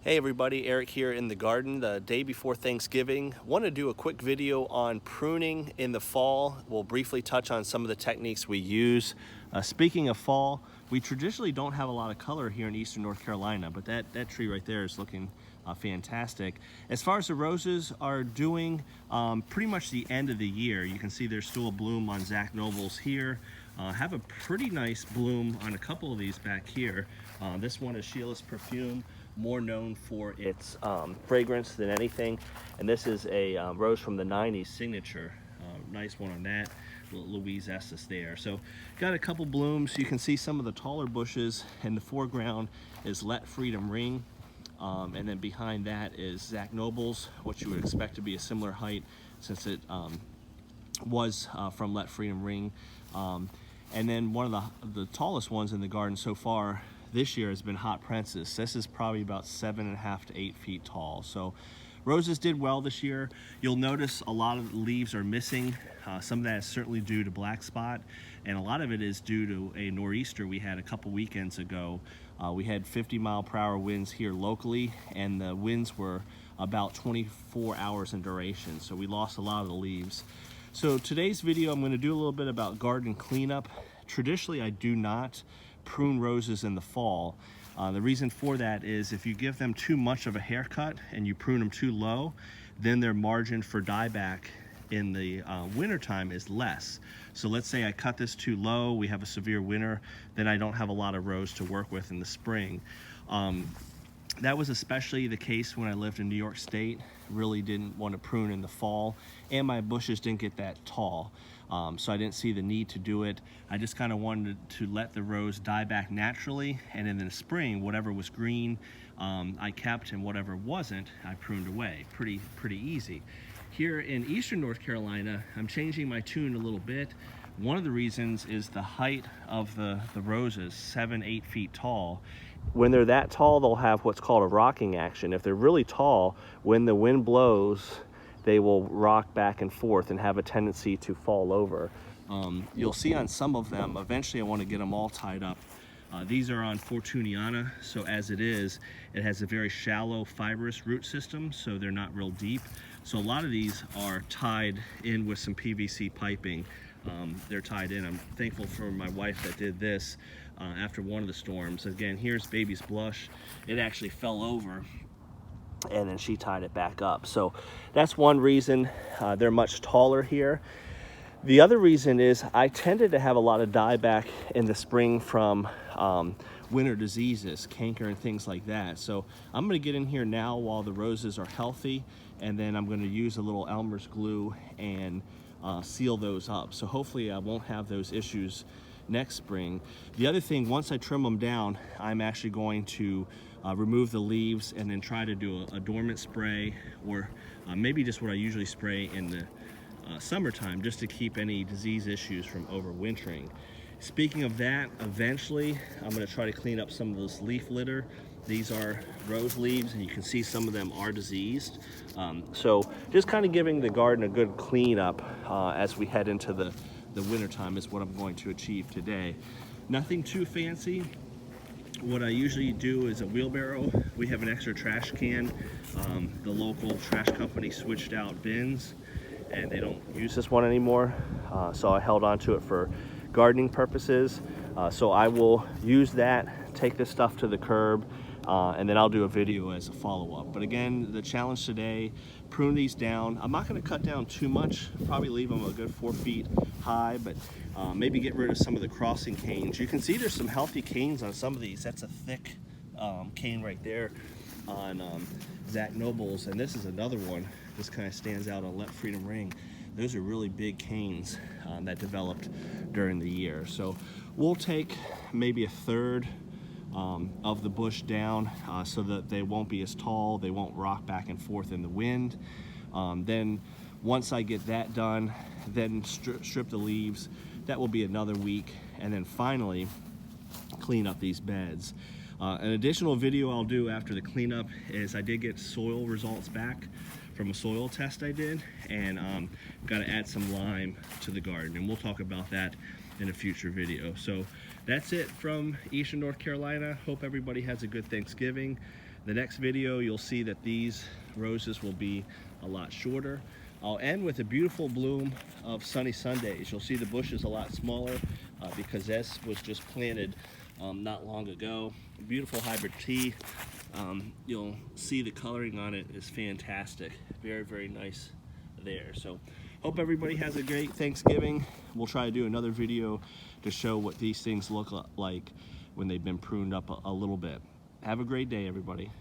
Hey everybody, Eric here in the garden the day before Thanksgiving. Want to do a quick video on pruning in the fall. We'll briefly touch on some of the techniques we use. Speaking of fall, we traditionally don't have a lot of color here in eastern North Carolina, but that tree right there is looking fantastic. As far as the roses are doing, pretty much the end of the year. You can see there's still a bloom on Zach Noble's here. Have a pretty nice bloom on a couple of these back here. This one is Sheila's Perfume, more known for its fragrance than anything. And this is a rose from the 90s signature. Nice one on that. Louise Estes there. So got a couple blooms. You can see some of the taller bushes. In the foreground is Let Freedom Ring. And then behind that is Zach Noble's, which you would expect to be a similar height since it was from Let Freedom Ring. And then one of the tallest ones in the garden so far this year has been Hot Princess. This is probably about 7.5 to 8 feet tall. So roses did well this year. You'll notice a lot of the leaves are missing. Some of that is certainly due to black spot, and a lot of it is due to a nor'easter we had a couple weekends ago. We had 50-mile-per-hour winds here locally, and the winds were about 24 hours in duration, so we lost a lot of the leaves. So today's video, I'm going to do a little bit about garden cleanup. Traditionally, I do not prune roses in the fall. The reason for that is if you give them too much of a haircut and you prune them too low, then their margin for dieback in the wintertime is less. So let's say I cut this too low, we have a severe winter, then I don't have a lot of rows to work with in the spring. That was especially the case when I lived in New York State. Really didn't want to prune in the fall, and my bushes didn't get that tall. So I didn't see the need to do it. I just kind of wanted to let the rows die back naturally, and in the spring, whatever was green, I kept, and whatever wasn't, I pruned away. Pretty easy. Here in eastern North Carolina, I'm changing my tune a little bit. One of the reasons is the height of the roses, 7-8 feet tall. When they're that tall, they'll have what's called a rocking action. If they're really tall, when the wind blows, they will rock back and forth and have a tendency to fall over. You'll see on some of them, eventually I want to get them all tied up. These are on Fortuniana, so as it is, it has a very shallow fibrous root system, so they're not real deep. So a lot of these are tied in with some PVC piping. They're tied in. I'm thankful for my wife that did this after one of the storms. Again, here's Baby's Blush. It actually fell over, and then she tied it back up. So that's one reason they're much taller here. The other reason is I tended to have a lot of dieback in the spring from winter diseases, canker and things like that. So I'm going to get in here now while the roses are healthy, and then I'm going to use a little Elmer's glue and seal those up. So hopefully I won't have those issues next spring. The other thing, once I trim them down, I'm actually going to remove the leaves and then try to do a dormant spray, or maybe just what I usually spray in the summertime, just to keep any disease issues from overwintering. Speaking of that, eventually I'm going to try to clean up some of this leaf litter. These are rose leaves, and you can see some of them are diseased. So just kind of giving the garden a good cleanup as we head into the wintertime is what I'm going to achieve today. Nothing too fancy. What I usually do is a wheelbarrow. We have an extra trash can. The local trash company switched out bins, and they don't use this one anymore. So I held on to it for gardening purposes. So I will use that, take this stuff to the curb, and then I'll do a video as a follow-up. But again, the challenge today, prune these down. I'm not going to cut down too much, probably leave them a good 4 feet high, but maybe get rid of some of the crossing canes. You can see there's some healthy canes on some of these. That's a thick cane right there on Zach Noble's, and this is another one. This kind of stands out on Let Freedom Ring. Those are really big canes that developed during the year. So we'll take maybe a third of the bush down so that they won't be as tall, they won't rock back and forth in the wind. Then once I get that done, then strip the leaves. That will be another week, and then finally clean up these beds. An additional video I'll do after the cleanup is I did get soil results back from a soil test I did, and got to add some lime to the garden, and we'll talk about that in a future video. So that's it from eastern North Carolina. Hope everybody has a good Thanksgiving. The next video, you'll see that these roses will be a lot shorter. I'll end with a beautiful bloom of Sunny Sundays. You'll see the bush is a lot smaller because this was just planted not long ago. Beautiful hybrid tea. You'll see the coloring on it is fantastic. Very, very nice there. So hope everybody has a great Thanksgiving. We'll try to do another video to show what these things look like when they've been pruned up a little bit. Have a great day, everybody.